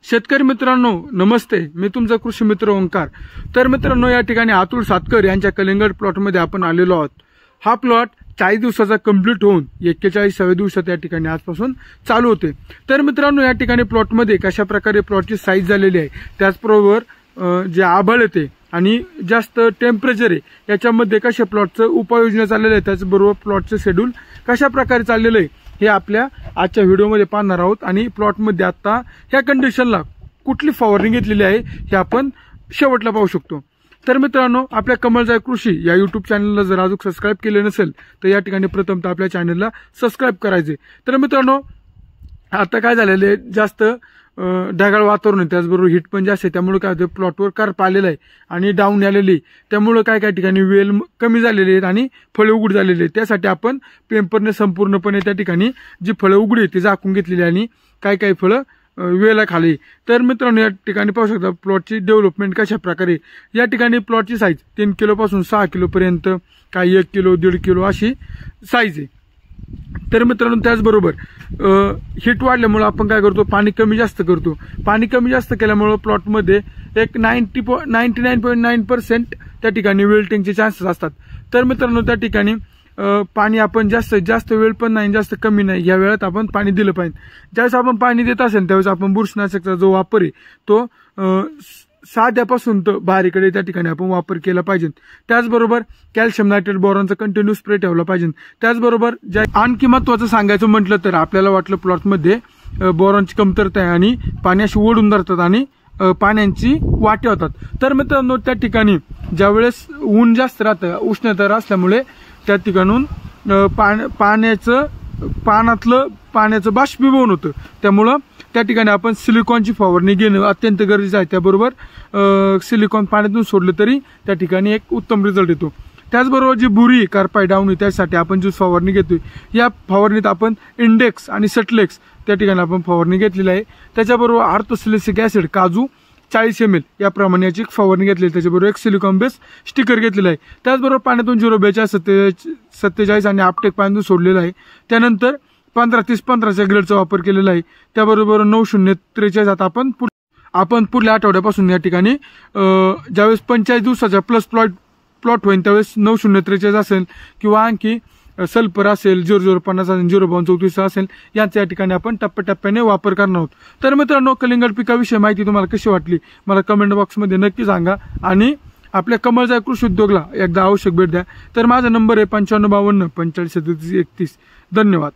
शेतकरी मित्रांनो नमस्ते, मी तुमचा कृषी मित्र ओंकार। तर मित्रांनो, या ठिकाणी अतुल सातकर यांच्या कलिंगड प्लॉटमध्ये आपण आलेलो आहोत। हा प्लॉट 40 दिवसाचा कंप्लीट होऊन 41व्या दिवसात या ठिकाणी आजपासून चालू होते। तर मित्रांनो, या ठिकाणी प्लॉटमध्ये कशा प्रकारे प्लॉटची साईज झालेली आहे, त्याचबरोबर जे आभाळ येते आणि जास्त टेम्परेचर आहे याच्यामध्ये कशा प्लॉटचं उपाययोजना चाललेलं आहे, त्याचबरोबर प्लॉटचं शेड्यूल कशा प्रकारे चाललेलं आहे हे आपल्या आजच्या व्हिडिओमध्ये पाहणार आहोत। आणि प्लॉटमध्ये आता ह्या कंडिशनला कुठली फवारणी घेतलेली आहे हे आपण शेवटला पाहू शकतो। तर मित्रांनो, आपल्या कमळजाय कृषी या यूट्यूब चॅनलला जर अजून सबस्क्राईब केले नसेल तर या ठिकाणी प्रथमतः आपल्या चॅनलला सबस्क्राईब करायचे। तर मित्रांनो, आता काय झालेलं आहे, जास्त ढगाळ वातावरण आहे, त्याचबरोबर हिट पण जास्त आहे, त्यामुळे काय होतं प्लॉटवर करप आलेला आहे आणि डाऊन आलेली, त्यामुळे काय ठिकाणी वेल कमी झालेली आहेत आणि फळे उघड झालेली आहेत। त्यासाठी आपण पेपरने संपूर्णपणे त्या ठिकाणी जी फळं उघडी आहेत ती झाकून घेतलेली आणि काही फळं वेला खाली। तर मित्रांनो, या ठिकाणी पाहू शकता प्लॉटची डेव्हलपमेंट कशा प्रकारे। या ठिकाणी प्लॉटची साईज 3 किलो पासून 6 किलो पर्यंत, काही 1 किलो 1.5 किलो अशी साईज आहे। तर मित्रांनो, त्याचबरोबर हिट वाढल्यामुळे आपण काय करतो, पाणी कमी जास्त करतो। पाणी कमी जास्त केल्यामुळे प्लॉटमध्ये एक 99.9% त्या ठिकाणी विल्टिंगचे चान्सेस असतात। तर मित्रांनो, त्या ठिकाणी पाणी आपण जास्त वेळ पण नाही, जास्त कमी नाही, या वेळात आपण पाणी दिलं पाहिजे। ज्यावेळेस आपण पाणी देत असेल त्यावेळेस आपण बुरशीनाशकचा जो वापर आहे तो साध्यापासून तर बारीकडे त्या ठिकाणी आपण वापर केला पाहिजे। त्याचबरोबर कॅल्शियम नायट्रेट बोरॉनचा कंटिन्यू स्प्रे ठेवला पाहिजे। त्याचबरोबर आणखी महत्त्वाचं सांगायचं म्हटलं तर आपल्याला वाटलं प्लॉटमध्ये बोरॉनची कमतरता आहे आणि पाण्याशी ओढून धरतात आणि पाण्याची वाटे होतात। तर मित्रांनो, त्या ठिकाणी ज्यावेळेस ऊन जास्त राहतं, उष्णता असल्यामुळे त्या ठिकाणून पाण्याचं बाष्पीभवन होतं, त्यामुळं त्या ठिकाणी आपण सिलिकॉनची फवारणी घेणं अत्यंत गरजेचं आहे। त्याबरोबर सिलिकॉन पाण्यातून सोडलं तरी त्या ठिकाणी एक उत्तम रिझल्ट येतो। त्याचबरोबर जी बुरी कार्पाय डाऊन त्यासाठी आपण जी फवारणी घेतोय, या फवारणीत आपण इंडेक्स आणि सटलेक्स त्या ठिकाणी आपण फवारणी घेतलेली आहे। त्याच्याबरोबर आर्थोसिलिसिक ऍसिड काजू 40 ml याप्रमाणे याची फवारणी घेतली, त्याच्याबरोबर एक सिलिकॉन बेस स्टिकर घेतलेला आहे। त्याचबरोबर पाण्यातून 042 आणि आपटेक पाण्यातून सोडलेलं आहे। त्यानंतर 15-30-15च्या ग्रेडचा वापर केलेला आहे। त्याबरोबर 9043 आता आपण पुढल्या आठवड्यापासून या ठिकाणी ज्यावेळेस 45 दिवसाचा प्लस प्लॉट होईल त्यावेळेस 9043 असेल किंवा आणखी सल्फर असेल, 0050 असेल, 03234 असेल, यांच्या या ठिकाणी आपण टप्प्याटप्प्याने वापर करणार आहोत। तर मित्रांनो, कलिंगड पिकाविषयी माहिती तुम्हाला कशी वाटली मला कमेंट बॉक्समध्ये नक्की सांगा आणि आपल्या कमळजाय कृषी उद्योगला एकदा आवश्यक भेट द्या। तर माझा नंबर आहे 9552 45 37 31। धन्यवाद।